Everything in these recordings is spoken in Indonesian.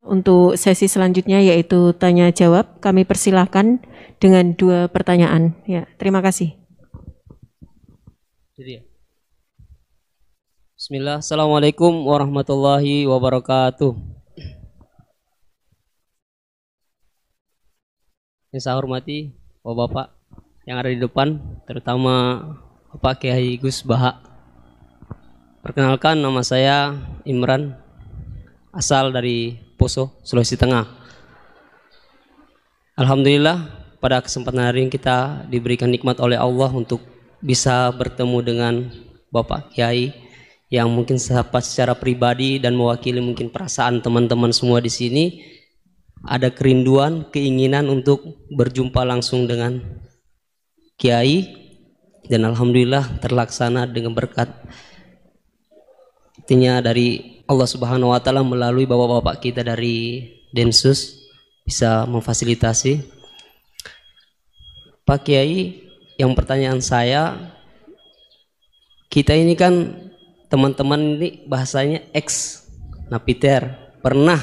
untuk sesi selanjutnya yaitu tanya jawab. Kami persilahkan dengan 2 pertanyaan. Ya, terima kasih. Bismillah. Assalamualaikum warahmatullahi wabarakatuh. Yang saya hormati Bapak-bapak yang ada di depan, terutama Bapak Kiai Gus Baha. Perkenalkan, nama saya Imran, asal dari Poso, Sulawesi Tengah. Alhamdulillah pada kesempatan hari ini kita diberikan nikmat oleh Allah untuk bisa bertemu dengan Bapak Kiai yang mungkin secara pribadi dan mewakili mungkin perasaan teman-teman semua di sini. Ada kerinduan, keinginan untuk berjumpa langsung dengan Kiai, dan alhamdulillah terlaksana dengan berkat dari Allah Subhanahu wa taala melalui bapak-bapak kita dari Densus bisa memfasilitasi. Pak Kiai, yang pertanyaan saya, kita ini kan teman-teman ini bahasanya ex napiter, pernah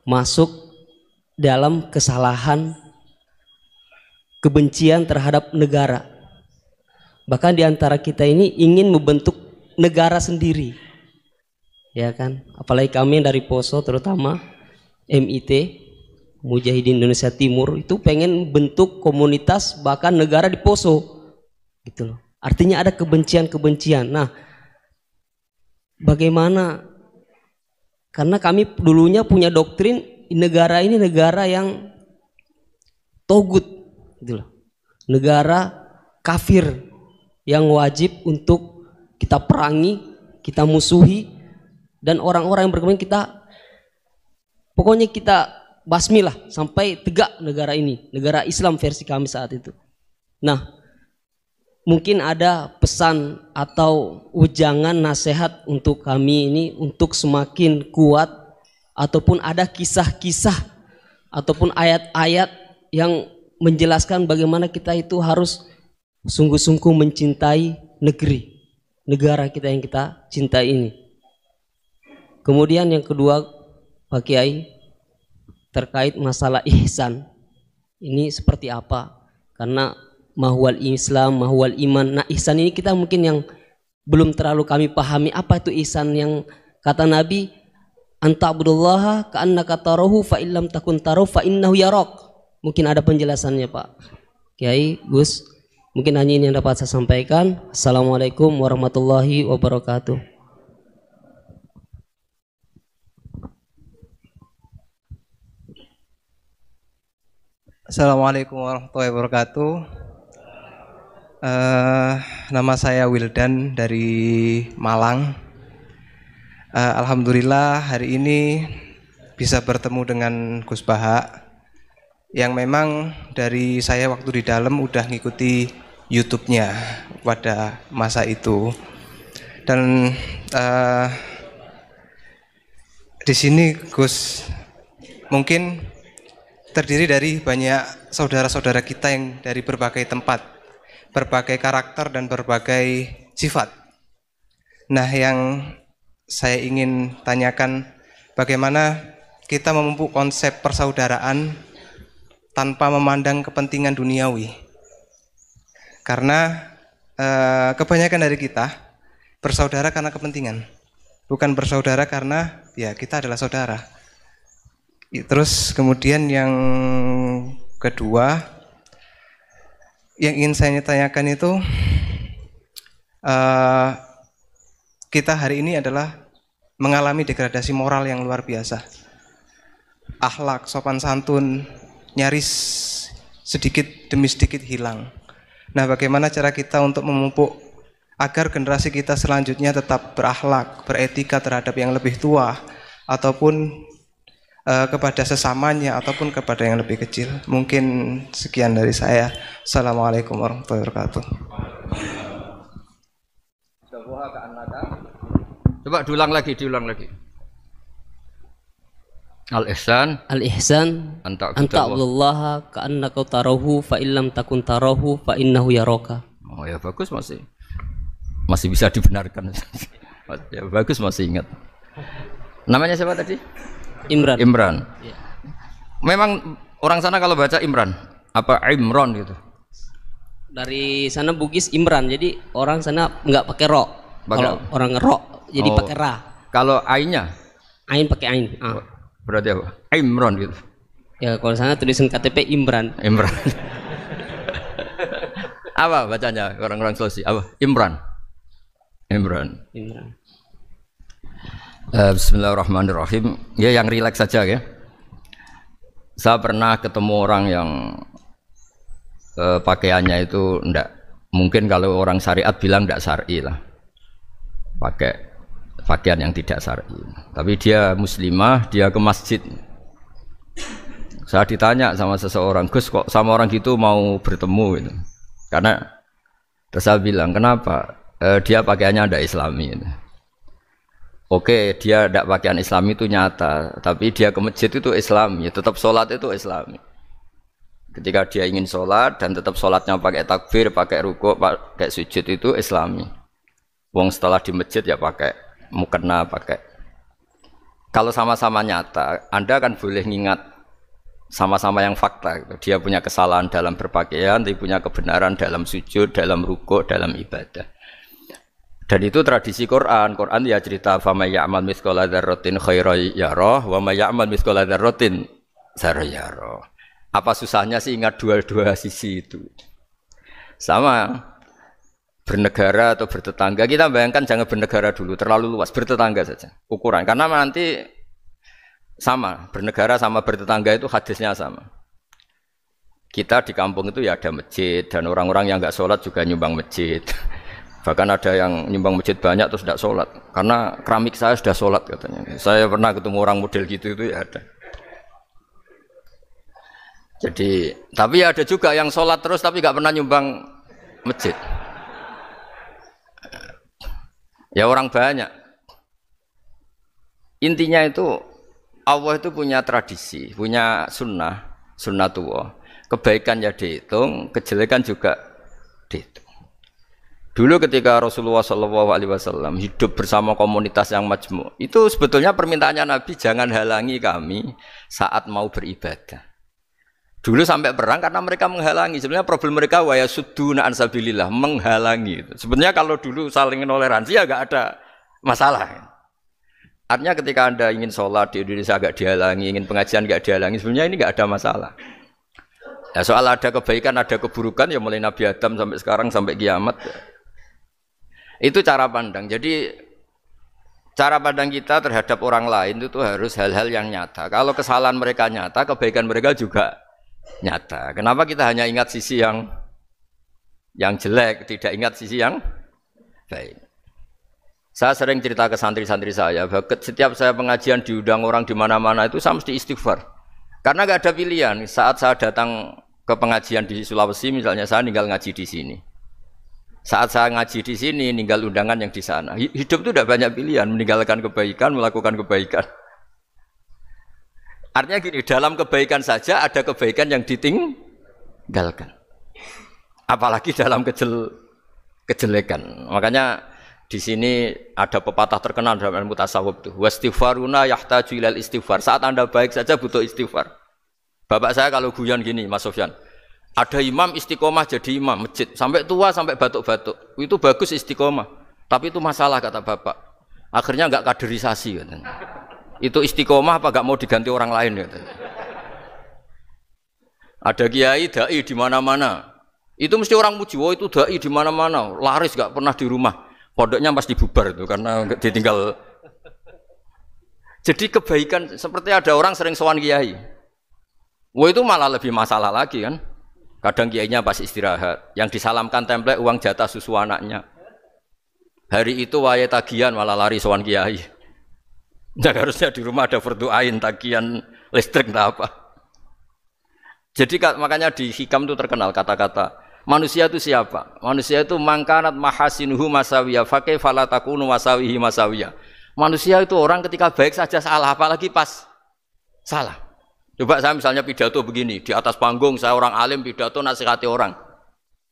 masuk dalam kesalahan kebencian terhadap negara. Bahkan di antara kita ini ingin membentuk negara sendiri. Ya kan? Apalagi kami yang dari Poso, terutama MIT, Mujahidin Indonesia Timur, itu pengen bentuk komunitas bahkan negara di Poso. Gitu loh. Artinya ada kebencian-kebencian. Nah, bagaimana? Karena kami dulunya punya doktrin negara ini negara yang togut, gitu loh. Negara kafir yang wajib untuk kita perangi, kita musuhi, dan orang-orang yang berkembang kita, pokoknya kita basmi lah sampai tegak negara ini, negara Islam versi kami saat itu. Nah, mungkin ada pesan atau ujangan nasihat untuk kami ini untuk semakin kuat, ataupun ada kisah-kisah ataupun ayat-ayat yang menjelaskan bagaimana kita itu harus sungguh-sungguh mencintai negara kita yang kita cintai ini. Kemudian yang kedua, Pak Kiai, terkait masalah ihsan ini seperti apa? Karena mahwal Islam, mahwal iman. Nah, ihsan ini kita mungkin yang belum terlalu kami pahami, apa itu ihsan yang kata Nabi, anta'budullaha ka'annaka tarahu fa illam takun tarahu fa innahu yarak. Mungkin ada penjelasannya Pak Kiai Gus. Mungkin hanya ini yang dapat saya sampaikan. Assalamualaikum warahmatullahi wabarakatuh. Assalamualaikum warahmatullahi wabarakatuh. Nama saya Wildan dari Malang. Alhamdulillah hari ini bisa bertemu dengan Gus Baha yang memang dari saya waktu di dalam udah ngikuti YouTube-nya pada masa itu, dan di sini Gus mungkin terdiri dari banyak saudara-saudara kita yang dari berbagai tempat, berbagai karakter dan berbagai sifat. Nah, yang saya ingin tanyakan, bagaimana kita memupuk konsep persaudaraan tanpa memandang kepentingan duniawi. Karena kebanyakan dari kita bersaudara karena kepentingan, bukan bersaudara karena ya kita adalah saudara. Terus kemudian yang kedua yang ingin saya tanyakan itu, kita hari ini adalah mengalami degradasi moral yang luar biasa. Akhlak, sopan santun nyaris sedikit demi sedikit hilang. Nah, bagaimana cara kita untuk memupuk agar generasi kita selanjutnya tetap berakhlak, beretika terhadap yang lebih tua, ataupun kepada sesamanya, ataupun kepada yang lebih kecil. Mungkin sekian dari saya. Assalamualaikum warahmatullahi wabarakatuh. Coba diulang lagi. Al-ihsan anta'budullaha ka'annaka tarahu fa illam takun tarahu fa innahu yaraka. Oh ya, bagus, masih bisa dibenarkan. Ya bagus, masih ingat. Namanya siapa tadi? Imran. Imran. Ya. Memang orang sana kalau baca Imran apa Imron gitu. Dari sana Bugis Imran, jadi orang sana nggak pakai ro. Kalau orang ro, jadi pakai ra. Kalau ainnya? Ain pakai ain. Berarti apa? Imron gitu. Ya kalau sana tulisan KTP Imran. Imran. Apa bacanya orang-orang Sulawesi? Apa? Imran. Imran. Imran. Bismillahirrahmanirrahim. Ya yang rileks saja ya. Saya pernah ketemu orang yang pakaiannya itu enggak, mungkin kalau orang syariat bilang enggak syar'i lah, pakai pakaian yang tidak syar'i. Tapi dia muslimah, dia ke masjid. Saya ditanya sama seseorang, Gus kok sama orang gitu mau bertemu gitu. Karena terus saya bilang kenapa? Dia pakaiannya enggak islami gitu. Oke, dia tidak pakaian islami itu nyata, tapi dia ke masjid itu islami, tetap sholat itu islami. Ketika dia ingin sholat dan tetap sholatnya pakai takbir, pakai rukuk, pakai sujud itu islami. Wong setelah di masjid ya pakai mukena, pakai. Kalau sama-sama nyata, Anda kan boleh ngingat sama-sama yang fakta. Gitu. Dia punya kesalahan dalam berpakaian, dia punya kebenaran dalam sujud, dalam rukuk, dalam ibadah. Dan itu tradisi Quran. Quran ya cerita famay ya'mal mithqala dzarratin khairan yarah wa may ya'mal mithqala dzarratin syarran yarah. Apa susahnya sih ingat dua-dua sisi itu? Sama bernegara atau bertetangga. Kita bayangkan jangan bernegara dulu, terlalu luas, bertetangga saja ukuran. Karena nanti sama, bernegara sama bertetangga itu hadisnya sama. Kita di kampung itu ya ada masjid dan orang-orang yang enggak sholat juga nyumbang masjid. Bahkan ada yang nyumbang masjid banyak terus tidak sholat karena keramik saya sudah sholat katanya. Saya pernah ketemu orang model gitu itu ya ada. Jadi tapi ada juga yang sholat terus tapi nggak pernah nyumbang masjid. Ya orang banyak. Intinya itu Allah itu punya tradisi, punya sunnatullah. Kebaikan ya dihitung, kejelekan juga dihitung. Dulu ketika Rasulullah SAW hidup bersama komunitas yang majmu', itu sebetulnya permintaannya Nabi jangan halangi kami saat mau beribadah. Dulu sampai perang karena mereka menghalangi. Sebenarnya problem mereka wa yasudduna an sabilillah, menghalangi. Sebenarnya kalau dulu saling toleransi ya enggak ada masalah. Artinya ketika Anda ingin sholat di Indonesia agak dihalangi, ingin pengajian enggak dihalangi, sebenarnya ini enggak ada masalah. Ya soal ada kebaikan, ada keburukan ya mulai Nabi Adam sampai sekarang sampai kiamat. Itu cara pandang. Jadi cara pandang kita terhadap orang lain itu harus hal-hal yang nyata. Kalau kesalahan mereka nyata, kebaikan mereka juga nyata. Kenapa kita hanya ingat sisi yang jelek, tidak ingat sisi yang baik? Saya sering cerita ke santri-santri saya, bahwa setiap saya pengajian diundang orang di mana-mana itu saya mesti istighfar. Karena nggak ada pilihan. Saat saya datang ke pengajian di Sulawesi, misalnya saya tinggal ngaji di sini. Saat saya ngaji di sini, ninggal undangan yang di sana. Hidup itu tidak banyak pilihan, meninggalkan kebaikan, melakukan kebaikan. Artinya gini, dalam kebaikan saja ada kebaikan yang ditinggalkan. Apalagi dalam kejelekan. Makanya di sini ada pepatah terkenal dalam ilmu tasawuf itu. Wastighfaruna yahtaju ilal istighfar. Saat Anda baik saja butuh istighfar. Bapak saya kalau guyon gini, Mas Sofyan. Ada imam istiqomah jadi imam masjid sampai tua sampai batuk-batuk itu bagus istiqomah tapi itu masalah kata bapak akhirnya nggak kaderisasi katanya. Itu istiqomah apa nggak mau diganti orang lain katanya. Ada kiai dai di mana-mana itu mesti orang muji oh itu dai di mana-mana laris nggak pernah di rumah pondoknya pasti bubar itu karena ditinggal. Jadi kebaikan seperti ada orang sering sowan kiai wah itu malah lebih masalah lagi kan. Kadang kiainya pas istirahat, yang disalamkan template uang jatah susu anaknya. Hari itu waya tagihan malah lari sowan kiai. Nah, harusnya di rumah ada fardu-ain tagihan listrik entah apa. Jadi makanya di hikam itu terkenal kata-kata manusia itu siapa? Manusia itu mangkanat mahasinuhu masawiyah fakih falatakunu masawihi masawiyah. Manusia itu orang ketika baik saja salah, apalagi pas salah. Coba saya misalnya pidato begini, di atas panggung saya orang alim pidato nasihati orang.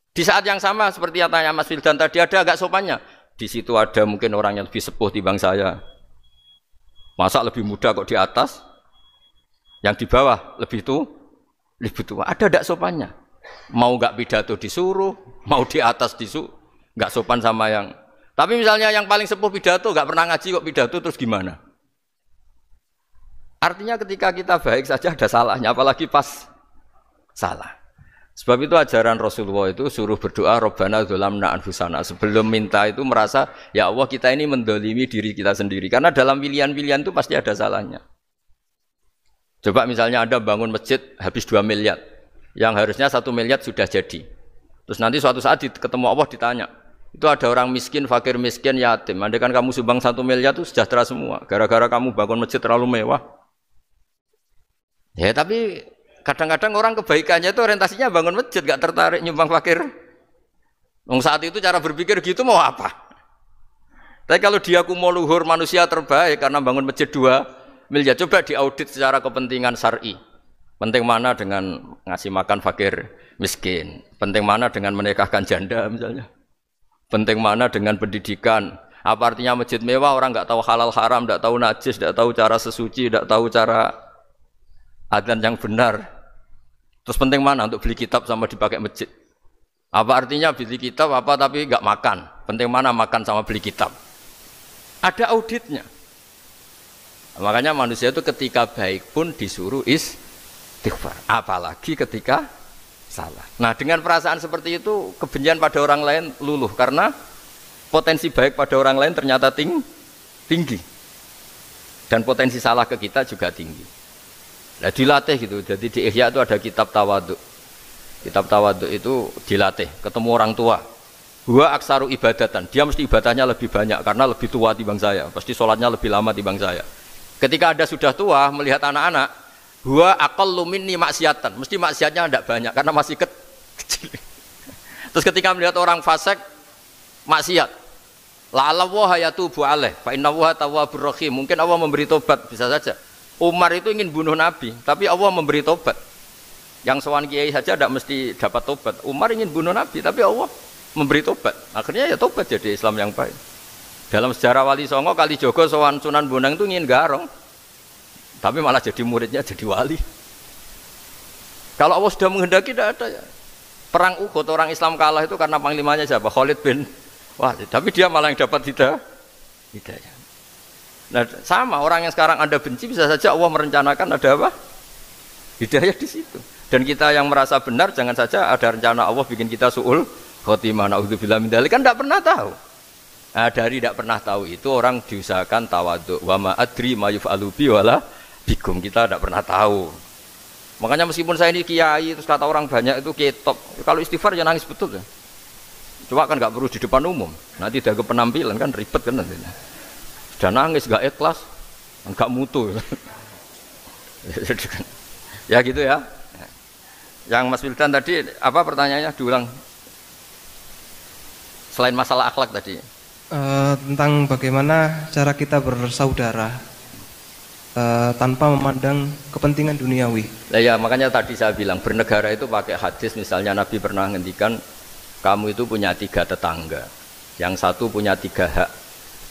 Di saat yang sama seperti yang tanya Mas Wildan tadi ada agak sopannya. Di situ ada mungkin orang yang lebih sepuh timbang saya. Masa lebih muda kok di atas Yang di bawah lebih tua. Ada tidak sopannya? Mau nggak pidato disuruh, mau di atas disuruh, nggak sopan sama yang. Tapi misalnya yang paling sepuh pidato nggak pernah ngaji kok pidato terus gimana? Artinya ketika kita baik saja ada salahnya, apalagi pas salah. Sebab itu ajaran Rasulullah itu suruh berdoa Rabbana dzolamna anfusana. Sebelum minta itu merasa ya Allah kita ini mendolimi diri kita sendiri. Karena dalam pilihan-pilihan itu pasti ada salahnya. Coba misalnya Anda bangun masjid habis 2 miliar. Yang harusnya 1 miliar sudah jadi. Terus nanti suatu saat ketemu Allah ditanya. Itu ada orang miskin, fakir miskin, yatim. Andai kan kamu sumbang 1 miliar itu sejahtera semua. Gara-gara kamu bangun masjid terlalu mewah. Ya tapi kadang-kadang orang kebaikannya itu orientasinya bangun masjid, gak tertarik nyumbang fakir. Saat itu cara berpikir gitu mau apa? Tapi kalau dia mau luhur manusia terbaik karena bangun masjid 2 miliar, coba diaudit secara kepentingan syar'i. Penting mana dengan ngasih makan fakir miskin? Penting mana dengan menikahkan janda misalnya? Penting mana dengan pendidikan? Apa artinya masjid mewah orang nggak tahu halal haram, nggak tahu najis, nggak tahu cara sesuci, nggak tahu cara adzan yang benar. Terus penting mana untuk beli kitab sama dipakai masjid? Apa artinya beli kitab apa tapi nggak makan? Penting mana makan sama beli kitab? Ada auditnya. Makanya manusia itu ketika baik pun disuruh istighfar, apalagi ketika salah. Nah dengan perasaan seperti itu kebencian pada orang lain luluh karena potensi baik pada orang lain ternyata tinggi dan potensi salah ke kita juga tinggi. Nah dilatih gitu. Jadi di Ihya itu ada kitab tawadhu. Kitab tawadhu itu dilatih ketemu orang tua. Huwa aksaru ibadatan. Dia mesti ibadahnya lebih banyak karena lebih tua timbang saya. Pasti sholatnya lebih lama timbang saya. Ketika Anda sudah tua melihat anak-anak, huwa aqallu minni maksiatan. Mesti maksiatnya tidak banyak karena masih kecil. Terus ketika melihat orang fasik maksiat, la'allahu yatubu alaih fa innahu tawwabur rahim. Mungkin Allah memberi tobat, bisa saja. Umar itu ingin bunuh Nabi, tapi Allah memberi tobat. Yang sowan kiai saja tidak mesti dapat tobat. Umar ingin bunuh Nabi, tapi Allah memberi tobat. Akhirnya ya tobat jadi Islam yang baik. Dalam sejarah Wali Songo, Kalijogo sowan Sunan Bonang itu ingin garong, tapi malah jadi muridnya jadi wali. Kalau Allah sudah menghendaki tidak ada ya. Perang Uhud orang Islam kalah itu karena panglimanya siapa? Khalid bin Walid. Tapi dia malah yang dapat hidayah. Nah sama orang yang sekarang Anda benci bisa saja Allah merencanakan ada apa? Hidayah di situ. Dan kita yang merasa benar jangan saja ada rencana Allah bikin kita su'ul khotimah, na'udzubillah min dzalik, kan tidak pernah tahu. Nah, dari tidak pernah tahu itu orang diusahakan tawadhu. Wa ma adri ma yuf'alu bi wala bikum, kita tidak pernah tahu. Makanya meskipun saya ini kiai terus kata orang banyak itu ketop. Kalau istighfar ya nangis betul ya. Cuma kan nggak perlu di depan umum. Nanti ada penampilan kan ribet kan nanti. Sudah nangis nggak ikhlas, nggak mutu. Ya gitu ya. Yang Mas Wildan tadi apa pertanyaannya diulang? Selain masalah akhlak tadi. Tentang bagaimana cara kita bersaudara tanpa memandang kepentingan duniawi. Nah ya makanya tadi saya bilang bernegara itu pakai hadis, misalnya Nabi pernah ngendikan kamu itu punya 3 tetangga, yang satu punya 3 hak,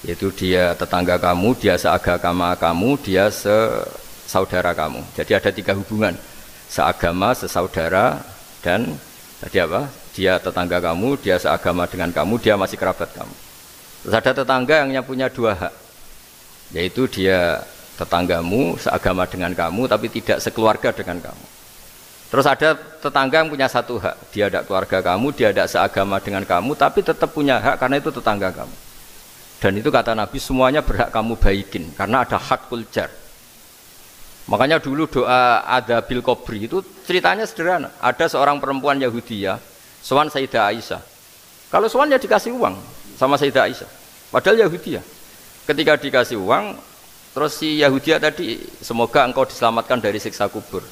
yaitu dia tetangga kamu, dia seagama kamu, dia sesaudara kamu. Jadi ada 3 hubungan, seagama, sesaudara, dan tadi apa? Dia tetangga kamu, dia seagama dengan kamu, dia masih kerabat kamu. Terus ada tetangga yang punya 2 hak, yaitu dia tetanggamu, seagama dengan kamu, tapi tidak sekeluarga dengan kamu. Terus ada tetangga yang punya 1 hak, dia tidak keluarga kamu, dia tidak seagama dengan kamu, tapi tetap punya hak karena itu tetangga kamu. Dan itu kata Nabi semuanya berhak kamu baikin, karena ada hakul jar. Makanya dulu doa ada bil kubri itu ceritanya sederhana. Ada seorang perempuan Yahudi ya, sowan Sayyidah Aisyah. Kalau sowan ya dikasih uang sama Sayyidah Aisyah. Padahal Yahudi ya. Ketika dikasih uang, terus si Yahudi tadi, semoga engkau diselamatkan dari siksa kubur.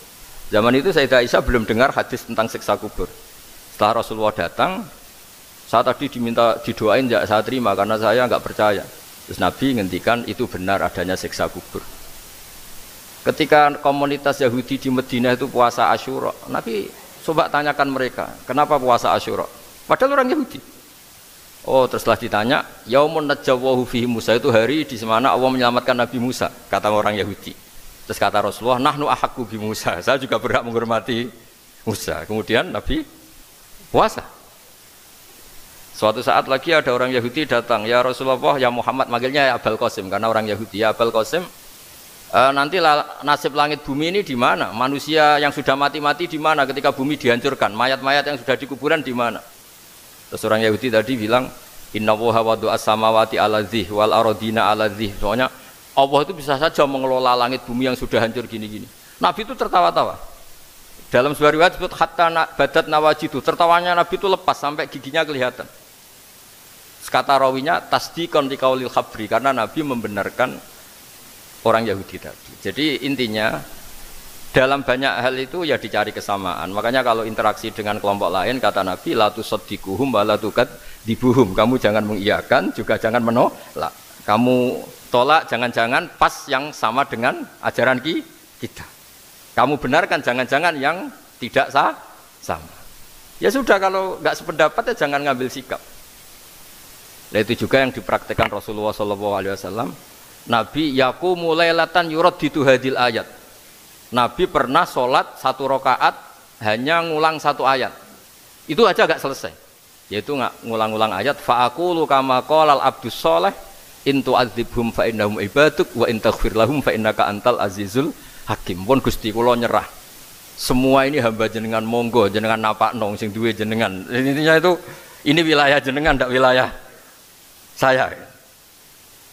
Zaman itu Sayyidah Aisyah belum dengar hadis tentang siksa kubur. Setelah Rasulullah datang, saya tadi diminta didoain, ya saya terima karena saya nggak percaya. Terus Nabi ngendikan itu benar adanya siksa kubur. Ketika komunitas Yahudi di Madinah itu puasa Asyura, Nabi coba tanyakan mereka, kenapa puasa Asyura? Padahal orang Yahudi. Oh, terus setelah ditanya, Yaumun najjawahu fihi Musa, itu hari di mana Allah menyelamatkan Nabi Musa, kata orang Yahudi. Terus kata Rasulullah, nahnu ahaqqu bi Musa. Saya juga berhak menghormati Musa. Kemudian Nabi puasa. Suatu saat lagi ada orang Yahudi datang, ya Rasulullah, ya Muhammad, manggilnya ya Abul Qasim karena orang Yahudi. Ya Abul Qasim, nanti nasib langit bumi ini di mana? Manusia yang sudah mati-mati di mana ketika bumi dihancurkan? Mayat-mayat yang sudah di kuburan di mana? Terus orang Yahudi tadi bilang, Inna woha wadu as-samawati ala dzih wal arodina ala dzih. Soalnya Allah itu bisa saja mengelola langit bumi yang sudah hancur gini-gini. Nabi itu tertawa-tawa. Dalam sebuah riwayat disebut hatta badat nawajidu. Tertawanya Nabi itu lepas sampai giginya kelihatan. Kata rawinya tasdiqon liqaulil khabri karena Nabi membenarkan orang Yahudi tadi. Jadi intinya dalam banyak hal itu ya dicari kesamaan. Makanya kalau interaksi dengan kelompok lain kata Nabi la tusaddiquhum wa la tukadzibuhum. Kamu jangan mengiyakan juga jangan menolak. Kamu tolak jangan-jangan pas yang sama dengan ajaran kita. Kamu benarkan jangan-jangan yang tidak sama. Ya sudah kalau nggak sependapat ya jangan ngambil sikap. Nah itu juga yang dipraktekkan Rasulullah SAW. Nabi yaqumu lailatan yuraddidu hadil ayat. Nabi pernah sholat 1 rakaat hanya ngulang 1 ayat. Itu aja gak selesai. Yaitu ngulang-ngulang ayat. Fa'aqulu kama qalal abdus sholeh in tu'adzibhum fa innahum ibaduk wa in taghfir lahum fa innaka antal azizul hakim. Pun Gusti kula nyerah. Semua ini hamba jenengan monggo jenengan napakno sing duwe jenengan. Intinya itu ini wilayah jenengan ndak wilayah saya.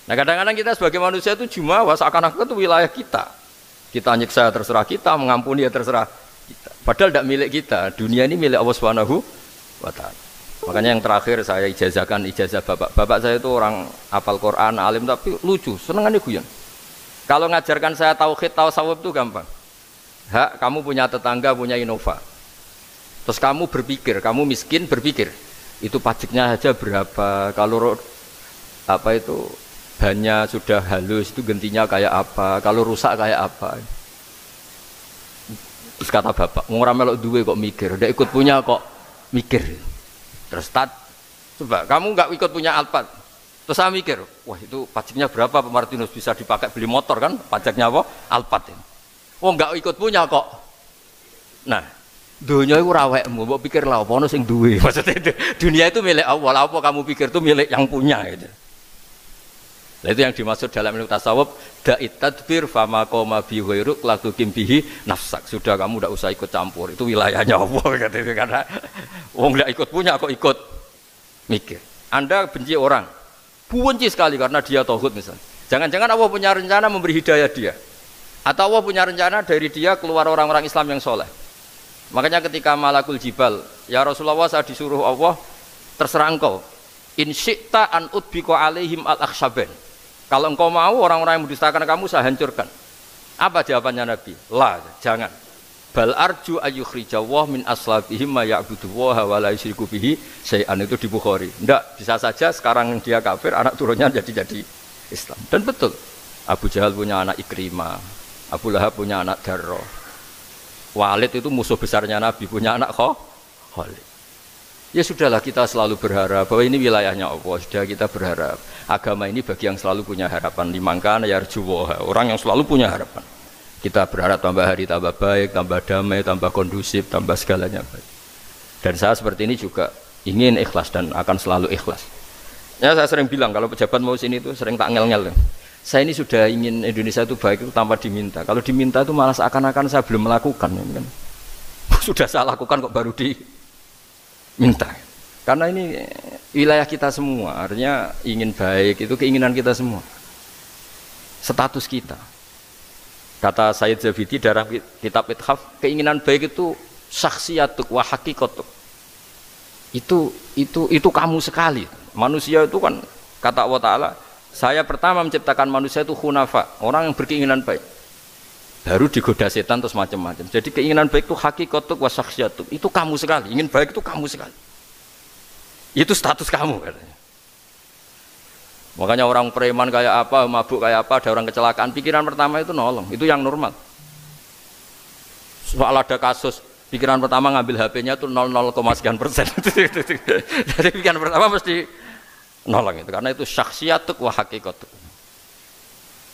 Nah kadang-kadang kita sebagai manusia itu jumawa seakan-akan itu wilayah kita. Kita nyiksa terserah kita, mengampuni ya terserah kita. Padahal tidak milik kita. Dunia ini milik Allah Subhanahu wa taala. Makanya yang terakhir saya ijazahkan ijazah bapak. Bapak saya itu orang hafal Quran, alim tapi lucu, senengannya guyon. Kalau ngajarkan saya tauhid, tasawuf itu gampang. Hak, kamu punya tetangga, punya Innova. Terus kamu berpikir, kamu miskin berpikir. Itu pajaknya saja berapa? Kalau apa itu bannya sudah halus itu gantinya kayak apa? Kalau rusak kayak apa? Terus kata bapak, ngora melok duwe kok mikir, udah ikut punya kok mikir. Terus coba kamu nggak ikut punya Alphard, terus saya mikir, wah itu pajaknya berapa Pak Martinus bisa dipakai beli motor kan? Pajaknya apa? Alphard ini. Oh nggak ikut punya kok. Nah, dunia itu rawekmu, mau pikir lah, apa sing duwe? Maksudnya itu, dunia itu milik Allah, apa kamu pikir itu milik yang punya gitu. Nah, itu yang dimaksud dalam ilmu tasawuf da'it tadbir fama qoma bi ghairuk la tuqim bihi nafsak. Sudah kamu tidak usah ikut campur. Itu wilayahnya Allah katanya karena wong enggak ikut punya kok ikut mikir. Anda benci orang. Benci sekali karena dia tauhid misalnya. Jangan-jangan Allah punya rencana memberi hidayah dia. Atau Allah punya rencana dari dia keluar orang-orang Islam yang soleh. Makanya ketika Malakul Jibal, ya Rasulullah saya disuruh Allah terserah engkau. In syi'ta an udbiqa alaihim al-akhshaban. Kalau engkau mau orang-orang yang mendustakan kamu saya hancurkan. Apa jawabannya Nabi? La, jangan. Bal arju ayyukhrijawah min aslabihim ma ya'budullaha wa la yusyriku bihi syai'an. Itu di Bukhari. Enggak, bisa saja sekarang dia kafir, anak turunnya jadi Islam. Dan betul. Abu Jahal punya anak Ikrimah, Abu Lahab punya anak Darrah. Walid itu musuh besarnya Nabi, punya anak Khalid. Ya sudahlah kita selalu berharap bahwa ini wilayahnya Allah. Sudah kita berharap agama ini bagi yang selalu punya harapan. Limangkana yarjuwoha, orang yang selalu punya harapan. Kita berharap tambah hari tambah baik, tambah damai, tambah kondusif, tambah segalanya baik. Dan saya seperti ini juga ingin ikhlas dan akan selalu ikhlas. Ya saya sering bilang kalau pejabat mau sini itu sering tak ngel-ngel. Saya ini sudah ingin Indonesia itu baik itu tanpa diminta. Kalau diminta itu malah seakan-akan saya belum melakukan. Kan? Sudah saya lakukan kok baru minta, karena ini wilayah kita semua, artinya ingin baik itu keinginan kita semua, status kita. Kata Sayyid Zabidi dalam kitab Ithaf, keinginan baik itu syakhsiyatuk wa hakikatuk. Itu kamu sekali. Manusia itu kan kata Allah Ta'ala, saya pertama menciptakan manusia itu khunafa, orang yang berkeinginan baik. Baru digoda setan terus macam-macam. Jadi keinginan baik itu hakikatuk wa syakhsiyatuk. Itu kamu sekali. Ingin baik itu kamu sekali. Itu status kamu katanya. Makanya orang preman kayak apa, mabuk kayak apa, ada orang kecelakaan, pikiran pertama itu nolong. Itu yang normal. Soal ada kasus, pikiran pertama ngambil HP-nya itu 0,0 sekian persen. Jadi pikiran pertama mesti nolong itu. Karena itu syakhsiyatuk wa hakikatuk.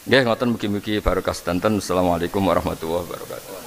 Nggih ngoten mugi-mugi barokah sedanten. Assalamualaikum warahmatullahi wabarakatuh.